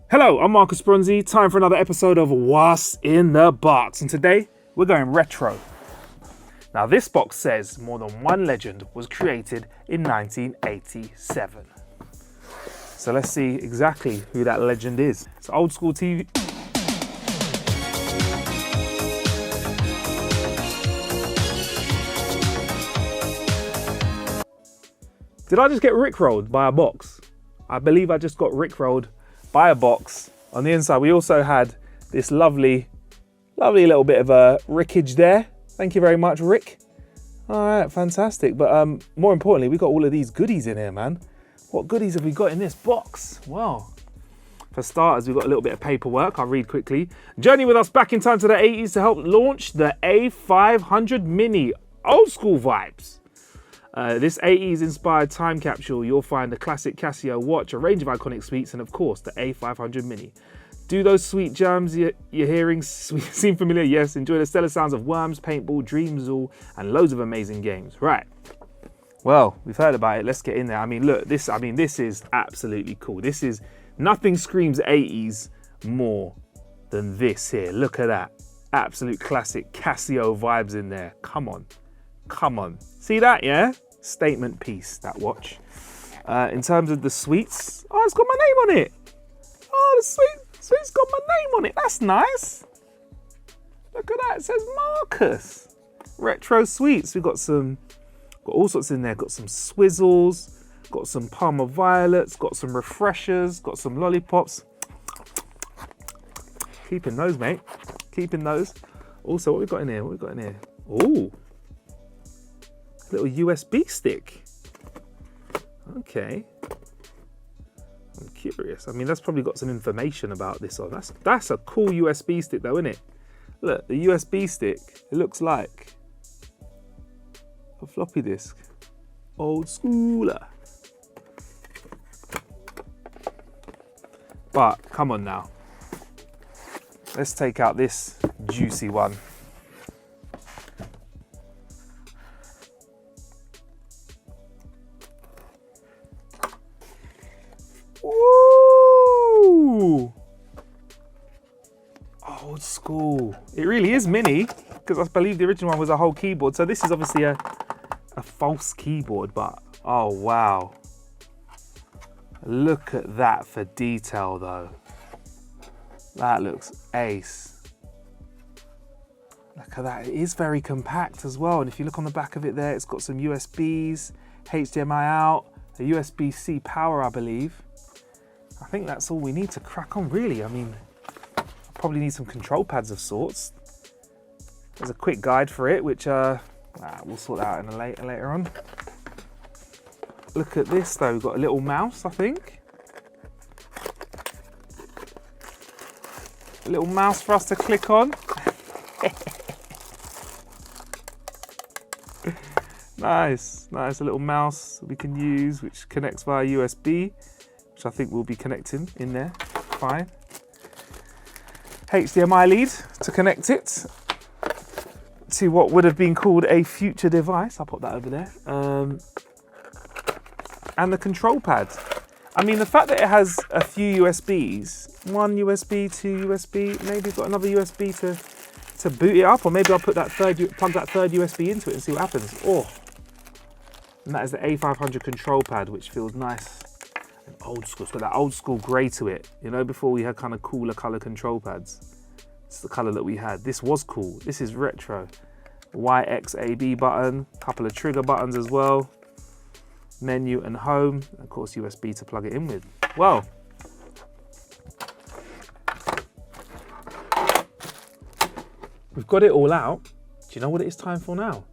Hello, I'm Marcus Bronzy. Time for another episode of What's in the Box, and today we're going retro. Now this box says more than one legend was created in 1987. So let's see exactly who that legend is. It's old school TV. Did I just get rickrolled by a box? I believe I just got rickrolled by a box. On the inside, we also had this lovely little bit of a rickage there. Thank you very much, Rick. All right, fantastic. But more importantly, we got all of these goodies in here, man. What goodies have we got in this box? Well, for starters, we've got a little bit of paperwork. I'll read quickly. Journey with us back in time to the 80s to help launch the A500 Mini. Old school vibes. This 80s inspired time capsule, you'll find the classic Casio watch, a range of iconic sweets, and of course the A500 Mini. Do those sweet jams you're hearing seem familiar? Yes, enjoy the stellar sounds of Worms, Paintball, Dreamzall, and loads of amazing games. Right, well, we've heard about it, let's get in there. I mean, look, this is absolutely cool. This is, nothing screams 80s more than this here. Look at that, absolute classic Casio vibes in there. Come on, see that, yeah? Statement piece, that watch. In terms of the sweets, oh, it's got my name on it. Oh, the sweet's got my name on it. That's nice. Look at that, it says Marcus. Retro sweets. We've got all sorts in there. Got some Swizzles, got some Parma Violets, got some refreshers, got some lollipops. Keeping those, mate. Keeping those. Also, what we got in here? Ooh. Little USB stick. Okay. I'm curious. I mean, that's probably got some information about this on. That's a cool USB stick though, isn't it? Look, the USB stick, it looks like a floppy disk. Old schooler. But come on now. Let's take out this juicy one. Ooh! Old school. It really is mini, because I believe the original one was a whole keyboard. So this is obviously a false keyboard, but oh wow. Look at that for detail though. That looks ace. Look at that, it is very compact as well. And if you look on the back of it there, it's got some USBs, HDMI out, a USB-C power, I believe. I think that's all we need to crack on, really. I mean, I'll probably need some control pads of sorts. There's a quick guide for it, which we'll sort that out in later on. Look at this, though. We've got a little mouse, I think. A little mouse for us to click on. Nice, a little mouse we can use, which connects via USB. Which I think we'll be connecting in there, fine. HDMI lead to connect it to what would have been called a future device. I'll put that over there. And the control pad. I mean, the fact that it has a few USBs, one USB, two USB, maybe it's got another USB to boot it up, or maybe I'll plug that third USB into it and see what happens. Oh, and that is the A500 control pad, which feels nice. Old school, it's got that old school grey to it. You know, before we had kind of cooler colour control pads. It's the colour that we had. This was cool. This is retro. YXAB button, couple of trigger buttons as well. Menu and home, and of course USB to plug it in with. Well, we've got it all out. Do you know what it is time for now?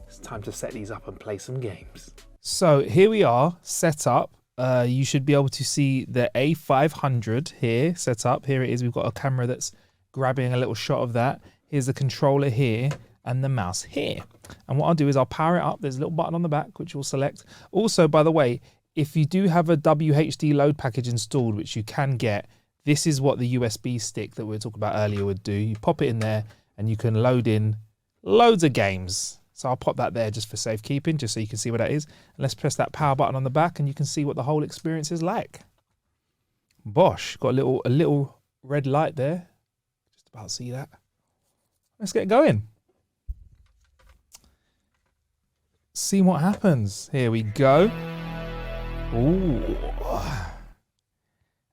It's time to set these up and play some games. So here we are, set up. You should be able to see the A500 here set up. Here it is. We've got a camera that's grabbing a little shot of that. Here's the controller here and the mouse here. And what I'll do is I'll power it up. There's a little button on the back, which we'll select. Also, by the way, if you do have a WHD load package installed, which you can get, this is what the USB stick that we were talking about earlier would do. You pop it in there and you can load in loads of games. So I'll pop that there just for safekeeping, just so you can see what that is. And let's press that power button on the back and you can see what the whole experience is like. Bosh, got a little red light there. Just about see that. Let's get going. See what happens. Here we go. Ooh.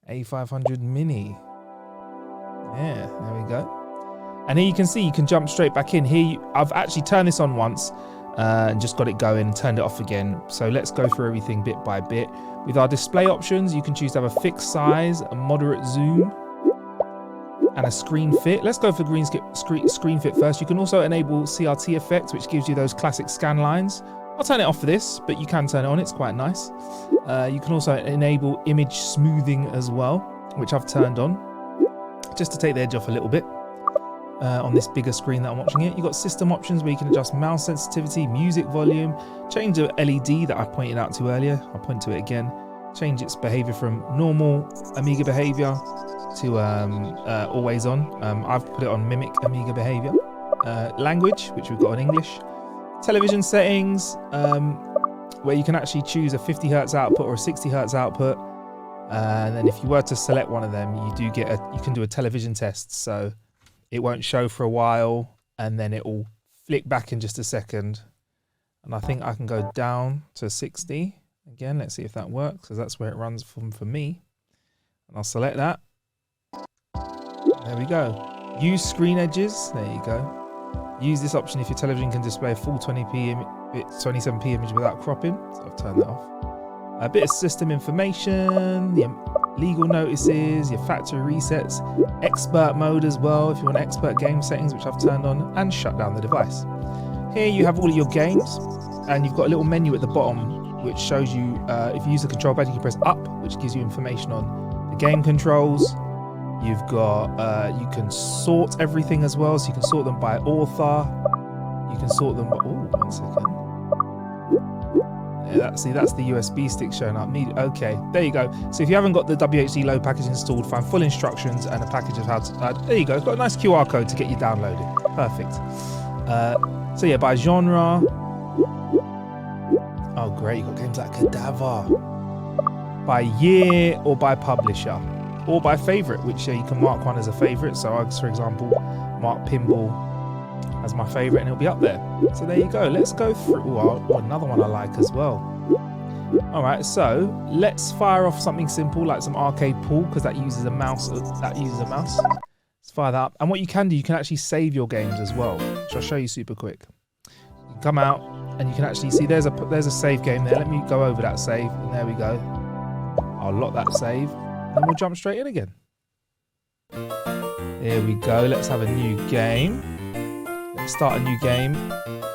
A500 Mini. Yeah, there we go. And here you can see you can jump straight back in. Here, I've actually turned this on once and just got it going, turned it off again. So let's go through everything bit by bit. With our display options, you can choose to have a fixed size, a moderate zoom, and a screen fit. Let's go for screen fit first. You can also enable CRT effect, which gives you those classic scan lines. I'll turn it off for this, but you can turn it on. It's quite nice. You can also enable image smoothing as well, which I've turned on, just to take the edge off a little bit. On this bigger screen that I'm watching it. You've got system options where you can adjust mouse sensitivity, music volume, change the LED that I pointed out to earlier. I'll point to it again. Change its behavior from normal Amiga behavior to always on. I've put it on mimic Amiga behavior. Language, which we've got in English. Television settings, where you can actually choose a 50 Hz output or a 60 Hz output. And then if you were to select one of them, you can do a television test. So it won't show for a while, and then it will flick back in just a second. And I think I can go down to 60. Again, let's see if that works, because that's where it runs from for me. And I'll select that. There we go. Use screen edges. There you go. Use this option if your television can display a full 27p image without cropping. So I've turned that off. A bit of system information, the legal notices, your factory resets, expert mode as well if you want expert game settings, which I've turned on, and shut down the device. Here you have all of your games, and you've got a little menu at the bottom which shows you if you use the control pad, you can press up, which gives you information on the game controls. You've got you can sort everything as well, so you can sort them by author. You can sort them by, oh, 1 second. See, that's the USB stick showing up. Okay, there you go. So if you haven't got the WHD load package installed, find full instructions and a package of how to add. There you go. It's got a nice QR code to get you downloaded. Perfect. So yeah, by genre. Oh great, you got games like Cadaver. By year or by publisher, or by favorite, which you can mark one as a favorite. So I, for example, mark Pinball as my favorite, and it'll be up there. So there you go. Let's go through. Oh, another one I like as well. All right, so let's fire off something simple like some arcade pool, because that uses a mouse. Let's fire that up. And what you can do, you can actually save your games as well, which I'll show you super quick. You can come out and you can actually see there's a save game there. Let me go over that save, and there we go. I'll lock that save, and we'll jump straight in again. There we go. Let's have a new game. Let's start a new game.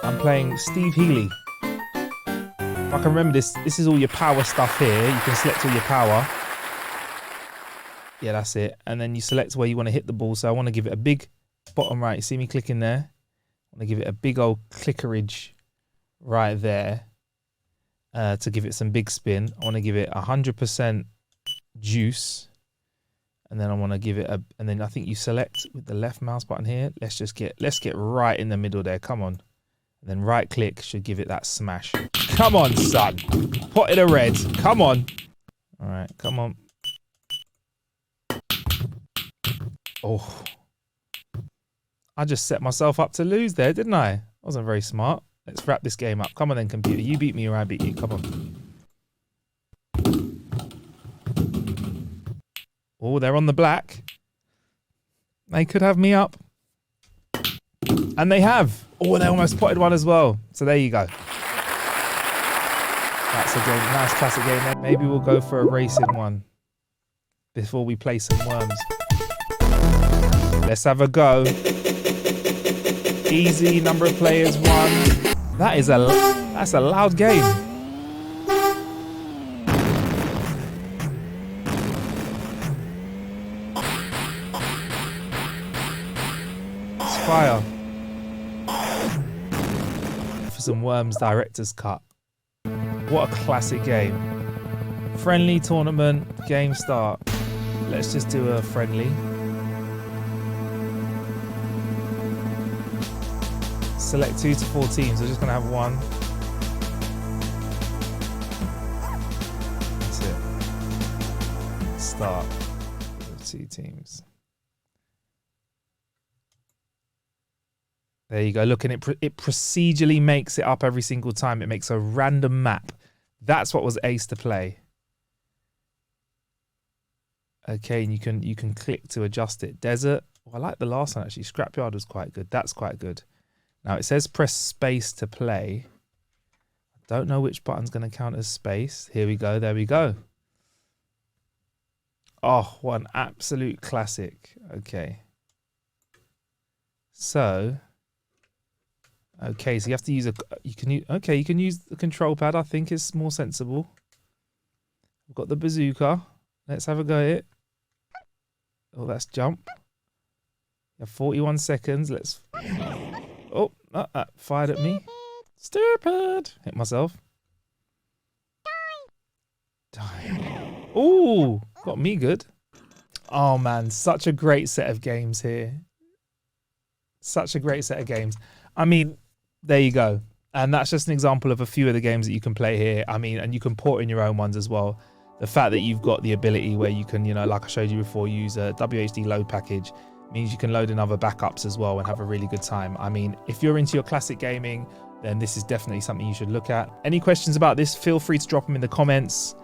I'm playing Steve Healy. If I can remember this is all your power stuff here. You can select all your power. Yeah, that's it. And then you select where you want to hit the ball. So I want to give it a big bottom right. You see me clicking there? I want to give it a big old clickerage right there to give it some big spin. I want to give it 100% juice. And then I want to give it and then I think you select with the left mouse button here. Let's get right in the middle there. Come on. And then right click should give it that smash. Come on, son. Pot it a red. Come on. All right, come on. Oh. I just set myself up to lose there, didn't I? I wasn't very smart. Let's wrap this game up. Come on then, computer. You beat me or I beat you. Come on. Oh, they're on the black. They could have me up. And they have. Oh, they almost potted one as well. So there you go. That's a game, nice classic game. Maybe we'll go for a racing one before we play some worms. Let's have a go. Easy, number of players, 1. That's a loud game. Fire. For some Worms director's cut. What a classic game. Friendly tournament, game start. Let's just do a friendly. Select 2 to 4 teams. We're just gonna have 1. That's it. Start. 2 teams. There you go. Look, and it procedurally makes it up every single time. It makes a random map. That's what was ace to play. Okay, and you can click to adjust it. Desert. Oh, I like the last one actually. Scrapyard was quite good. That's quite good. Now it says press space to play. I don't know which button's going to count as space. Here we go. There we go. Oh, what an absolute classic. Okay. So, okay, so you have to use you can use the control pad. I think is more sensible. We've got the bazooka. Let's have a go at it. Oh, that's jump. You have 41 seconds. Let's. Oh, that fired at me. Stupid. Hit myself. Die. Ooh, got me good. Oh man, such a great set of games here. Such a great set of games. I mean, there you go. And that's just an example of a few of the games that you can play here. I mean, and you can port in your own ones as well. The fact that you've got the ability where you can, you know, like I showed you before, use a WHD load package means you can load in other backups as well and have a really good time. I mean, if you're into your classic gaming, then this is definitely something you should look at. Any questions about this, feel free to drop them in the comments.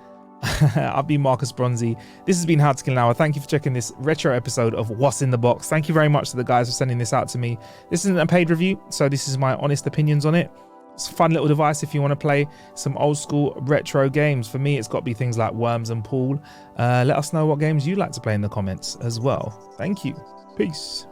I've been Marcus Bronzy. This has been How to Kill an Hour. Thank you for checking this retro episode of What's in the Box. Thank you very much to the guys for sending this out to me. This isn't a paid review, so this is my honest opinions on it. It's a fun little device if you want to play some old school retro games. For me, it's got to be things like Worms and Pool. Let us know what games you like to play in the comments as well. Thank you. Peace.